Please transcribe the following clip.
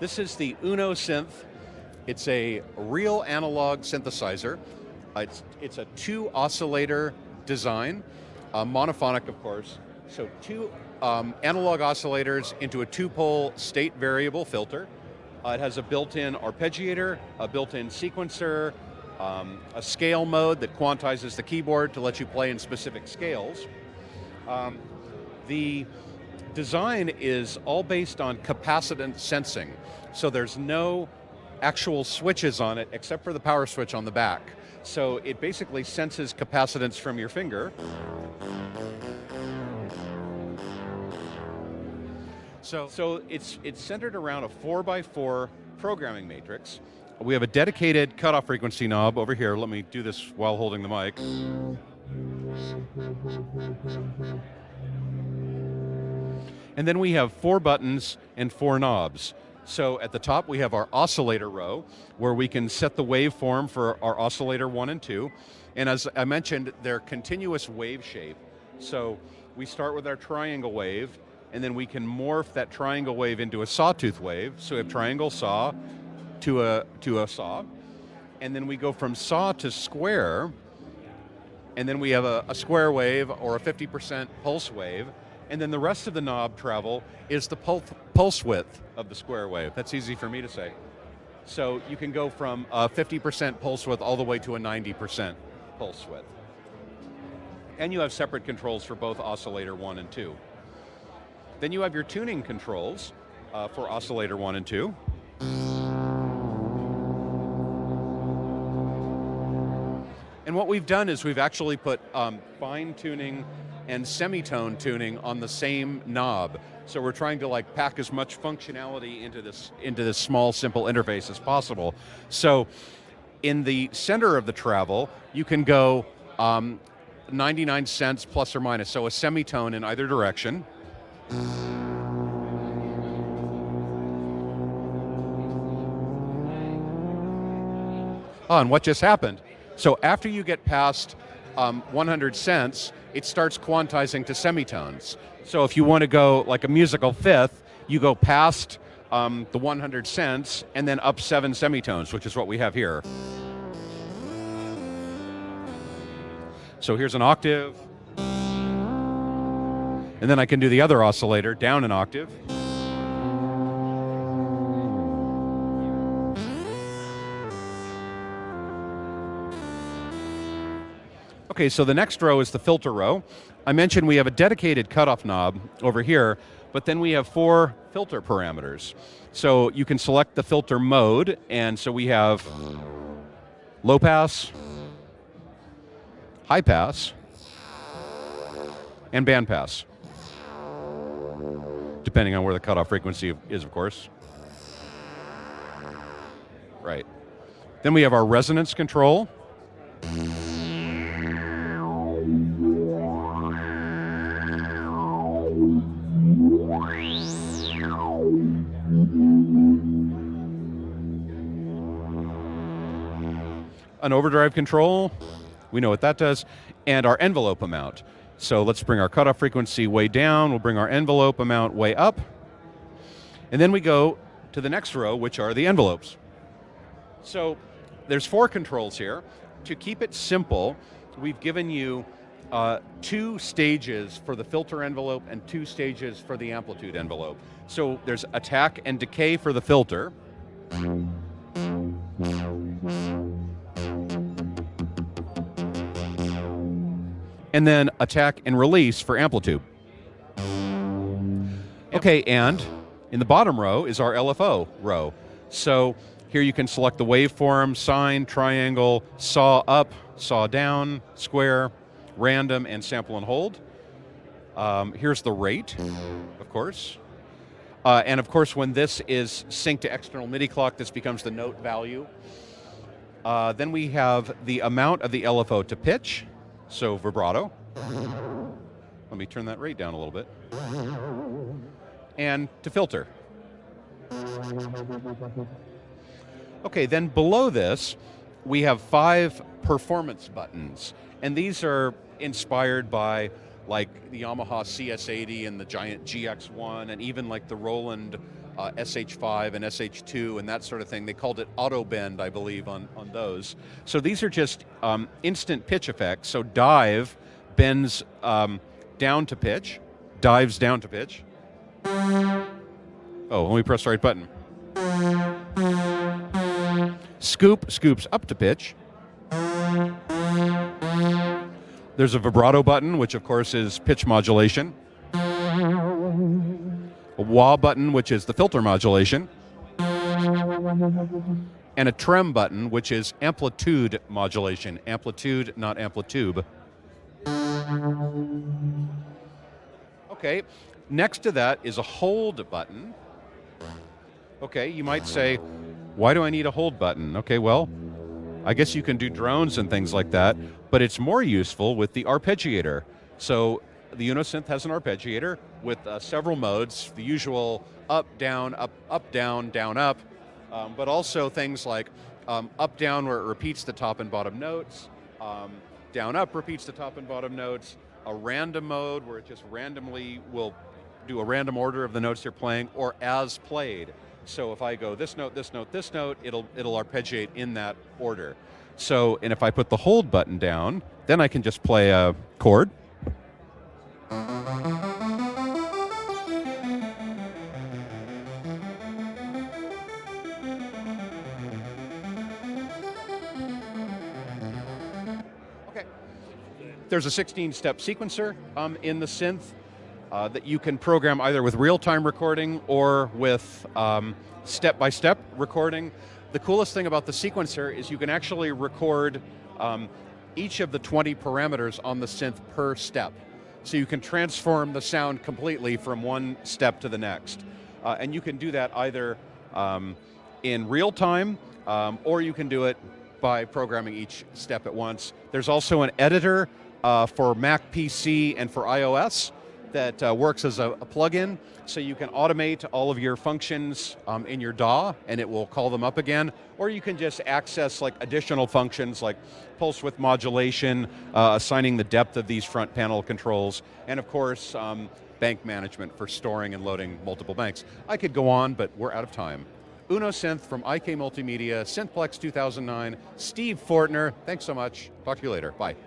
This is the Uno Synth. It's a real analog synthesizer. It's a 2 oscillator design, monophonic of course. So 2 analog oscillators into a 2-pole state variable filter. It has a built-in arpeggiator, a built-in sequencer, a scale mode that quantizes the keyboard to let you play in specific scales. The design is all based on capacitance sensing. So there's no actual switches on it except for the power switch on the back. So it basically senses capacitance from your finger. So it's centered around a 4x4 programming matrix. We have a dedicated cutoff frequency knob over here. Let me do this while holding the mic. And then we have 4 buttons and 4 knobs. So at the top we have our oscillator row, where we can set the waveform for our oscillator 1 and 2. And as I mentioned, they're continuous wave shape. So we start with our triangle wave, and then we can morph that triangle wave into a sawtooth wave. So we have triangle saw to a saw. And then we go from saw to square, and then we have a square wave or a 50% pulse wave. And then the rest of the knob travel is the pulse width of the square wave. That's easy for me to say. So you can go from a 50% pulse width all the way to a 90% pulse width. And you have separate controls for both oscillator 1 and 2. Then you have your tuning controls for oscillator 1 and 2. And what we've done is we've actually put fine tuning and semitone tuning on the same knob. So we're trying to pack as much functionality into this small, simple interface as possible. So in the center of the travel, you can go 99 cents plus or minus, so a semitone in either direction. Oh, and what just happened? So after you get past 100 cents, it starts quantizing to semitones. So if you want to go like a musical fifth, you go past the 100 cents and then up 7 semitones, which is what we have here. So here's an octave. And then I can do the other oscillator, down an octave. Okay, so the next row is the filter row. I mentioned we have a dedicated cutoff knob over here, but then we have 4 filter parameters. So you can select the filter mode, and so we have low pass, high pass, and band pass, depending on where the cutoff frequency is, of course. Right. Then we have our resonance control. An overdrive control, we know what that does, and our envelope amount. So let's bring our cutoff frequency way down, we'll bring our envelope amount way up, and then we go to the next row, which are the envelopes. So there's 4 controls here. To keep it simple, we've given you 2 stages for the filter envelope and 2 stages for the amplitude envelope. So there's attack and decay for the filter. And then attack and release for amplitude. Okay, and in the bottom row is our LFO row. So here you can select the waveform, sine, triangle, saw up, saw down, square, random, and sample and hold. Here's the rate, of course. And of course, when this is synced to external MIDI clock, this becomes the note value. Then we have the amount of the LFO to pitch, so vibrato. Let me turn that rate down a little bit. And to filter. Okay, then below this, we have 5 performance buttons. And these are inspired by like the Yamaha CS80 and the giant GX1 and even like the Roland SH5 and SH2 and that sort of thing. They called it auto bend, I believe, on those. So these are just instant pitch effects. So dive bends down to pitch, dives down to pitch. Oh, let me press the right button. Scoop scoops up to pitch. There's a vibrato button, which of course is pitch modulation. A wah button, which is the filter modulation. And a trem button, which is amplitude modulation. Amplitude, not amplitude. Okay, next to that is a hold button. Okay, you might say, why do I need a hold button? Okay, well, I guess you can do drones and things like that, but it's more useful with the arpeggiator. So the Unisynth has an arpeggiator with several modes, the usual up, down, down, up, but also things like up, down, where it repeats the top and bottom notes, down, up repeats the top and bottom notes, a random mode where it just randomly will do a random order of the notes you're playing, or as played. So if I go this note, this note, this note, it'll arpeggiate in that order. So, and if I put the hold button down, then I can just play a chord. Okay. There's a 16-step sequencer in the synth. That you can program either with real-time recording or with step-by-step recording. The coolest thing about the sequencer is you can actually record each of the 20 parameters on the synth per step. So you can transform the sound completely from one step to the next. And you can do that either in real time or you can do it by programming each step at once. There's also an editor for Mac PC and for iOS that works as a plugin, so you can automate all of your functions in your DAW and it will call them up again, or you can just access like additional functions like pulse width modulation, assigning the depth of these front panel controls, and of course bank management for storing and loading multiple banks. I could go on, but we're out of time. Unisynth from IK Multimedia, Synthplex 2009, Steve Fortner, thanks so much. Talk to you later, bye.